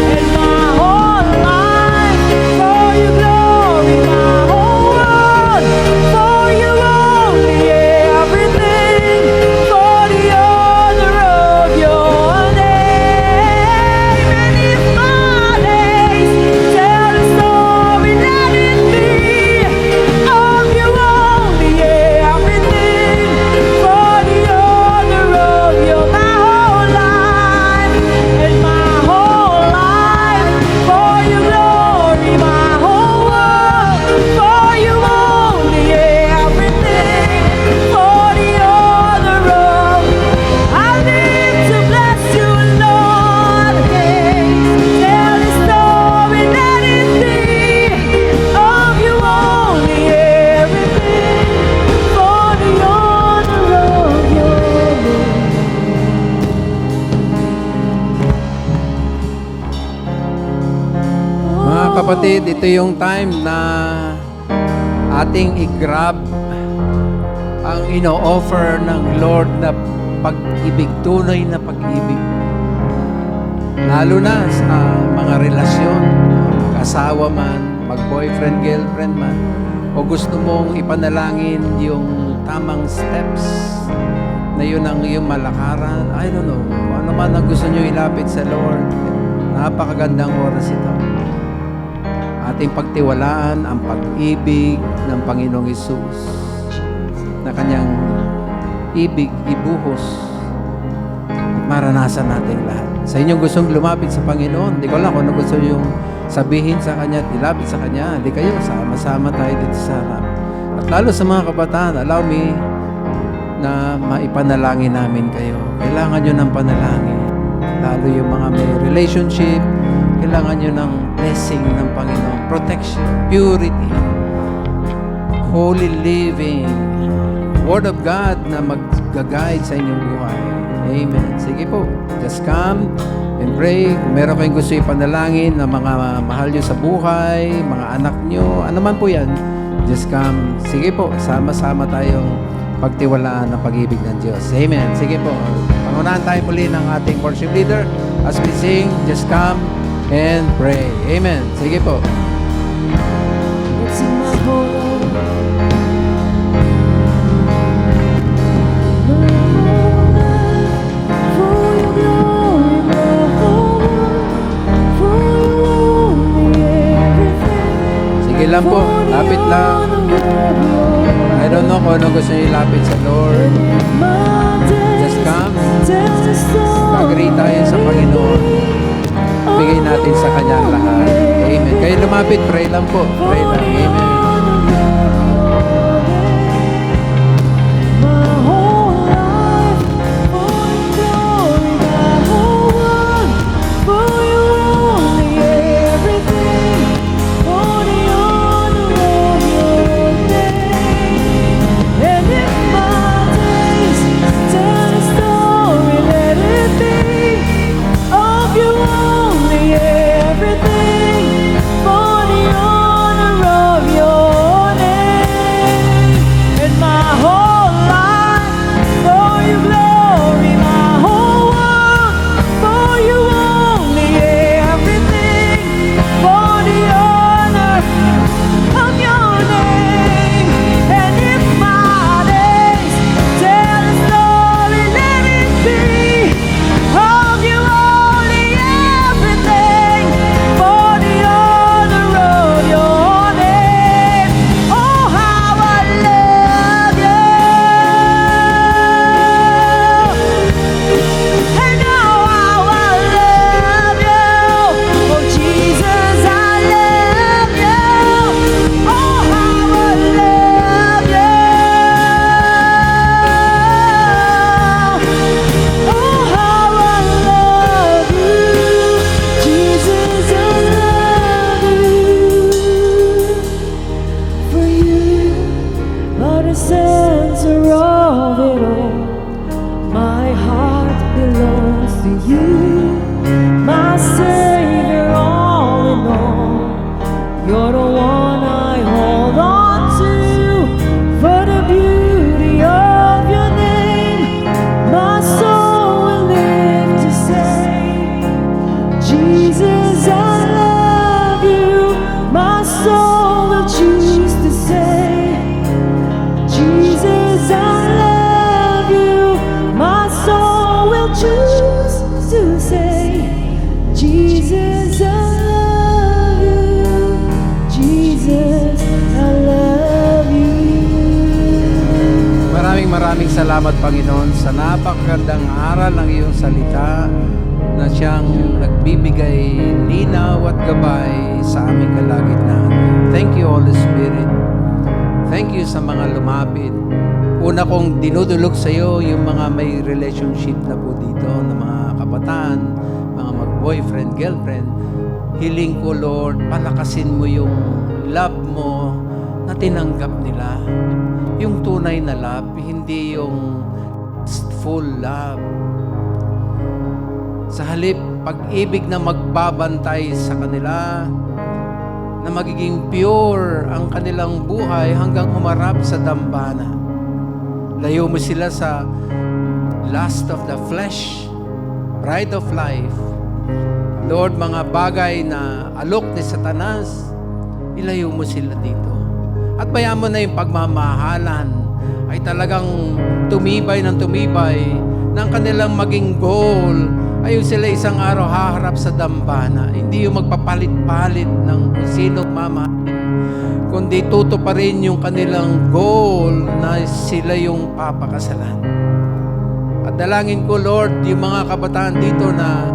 And my whole life for your glory, my whole world for you only, everything for the honor of your name. And if my days tell a story, let it be of you only, everything for the honor of your my whole life. And my whole life for your glory, my whole world for you only, everything for the honor of. I live to bless you, Lord. Tell the story, let it be of you only, everything for the honor of your name. Mga kapatid, ito yung time na ating i-grab ang ino-offer ng Lord na pag-ibig, tunay na pag-ibig. Lalo na sa mga relasyon, mag-asawa man, mag-boyfriend, girlfriend man, o gusto mong ipanalangin yung tamang steps na yun ang iyong malakaran. I don't know, kung ano man ang gusto nyo ilapit sa Lord, napakagandang oras ito. Ating pagtiwalaan ang pag-ibig ng Panginoong Hesus na kanyang ibig ibuhos at maranasan natin lahat. Sa inyong gustong lumapit sa Panginoon, di ko lang kung ano gusto yung sabihin sa Kanya at ilapit sa Kanya. Di kayo, sama-sama tayo dito sa harap. At lalo sa mga kabataan, allow me na maipanalangin namin kayo. Kailangan nyo ng panalangin. Lalo yung mga may relationship, kailangan nyo ng blessing ng Panginoon, protection, purity, holy living, Word of God na mag-guide sa inyong buhay. Amen. Sige po. Just come and pray. Kung meron kayong gusto ipanalangin na mga mahal nyo sa buhay, mga anak nyo, ano man po yan, just come. Sige po, sama-sama tayong pagtiwalaan ng pag-ibig ng Diyos. Amen. Sige po. Pangunahan tayo muli ng ating worship leader as we sing, just come and pray. Amen. Sige po. It's in my whole life. For your glory, my whole life. For you only everything. Sige lang po. Lapit lang. I don't know kung ano gusto niyo ilapit sa Lord. Just come. Agree tayo sa Panginoon. Bigay natin sa Kanya ang lahat. Amen. Kayo lumapit, pray lang po. Pray lang. Amen. Maraming salamat, Panginoon, sa napakagandang aral ng iyong salita na siyang nagbibigay linaw at gabay sa aming kalagitnaan. Thank you, Holy Spirit. Thank you sa mga lumapit. Una kong dinudulog sa iyo yung mga may relationship na po dito, na mga kabataan, mga mag-boyfriend, girlfriend. Hiling ko, Lord, palakasin mo yung love mo na tinanggap nila. Yung tunay na love, hindi yung full love. Sa halip, pag-ibig na magbabantay sa kanila, na magiging pure ang kanilang buhay hanggang humarap sa dambana. Layo mo sila sa lust of the flesh, pride of life. Lord, mga bagay na alok ni Satanas, ilayo mo sila dito. At bayaan mo na yung pagmamahalan ay talagang tumibay ng tumibay ng kanilang maging goal ay sila isang araw haharap sa dambana. Hindi yung magpapalit-palit ng kung sino mamahalin, kundi tutuparin yung kanilang goal na sila yung papakasalan. At dalangin ko, Lord, yung mga kabataan dito na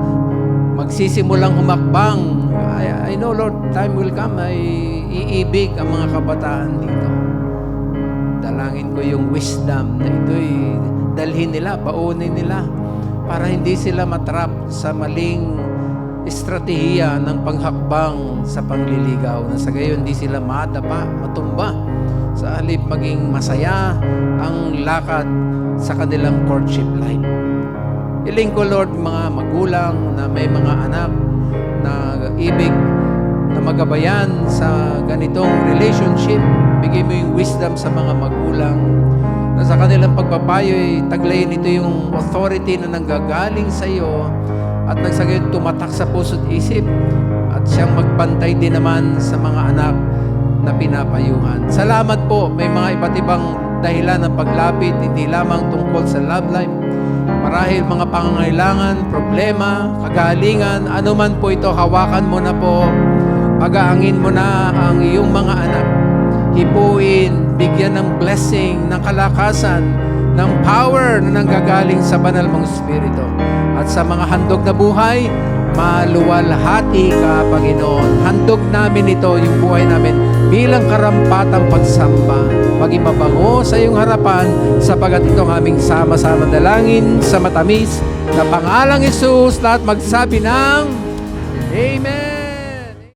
magsisimulang humakbang, I know, Lord, time will come, ay iibig ang mga kabataan dito. Dalangin ko yung wisdom na ito'y dalhin nila, baunin nila, para hindi sila matrap sa maling estratehiya ng panghakbang sa pangliligaw, na sa gayon hindi sila madapa, matumba, sa halip maging masaya ang lakad sa kanilang courtship life. Hiling ko, Lord, mga magulang na may mga anak na ibig na magabayan sa ganitong relationship. Bigay mo yung wisdom sa mga magulang na sa kanilang pagpapayo ay taglayin ito yung authority na nanggagaling sa iyo at nagsagayon tumatak sa puso't isip at siyang magpantay din naman sa mga anak na pinapayuhan. Salamat po, may mga iba't ibang dahilan ng paglapit, hindi lamang tungkol sa love life. Marahil mga pangangailangan, problema, kagalingan, anuman po ito, hawakan mo na po. Pagaangin mo na ang iyong mga anak. Hipuin, bigyan ng blessing, ng kalakasan, ng power na nanggagaling sa banal mong Espiritu. At sa mga handog na buhay, maluwalhati ka, Panginoon. Handog namin ito, yung buhay namin, bilang karampatang pagsamba. Maging mabango sa iyong harapan, sapagat itong aming sama-sama dalangin sa matamis na pangalang Hesus, lahat magsabi ng Amen!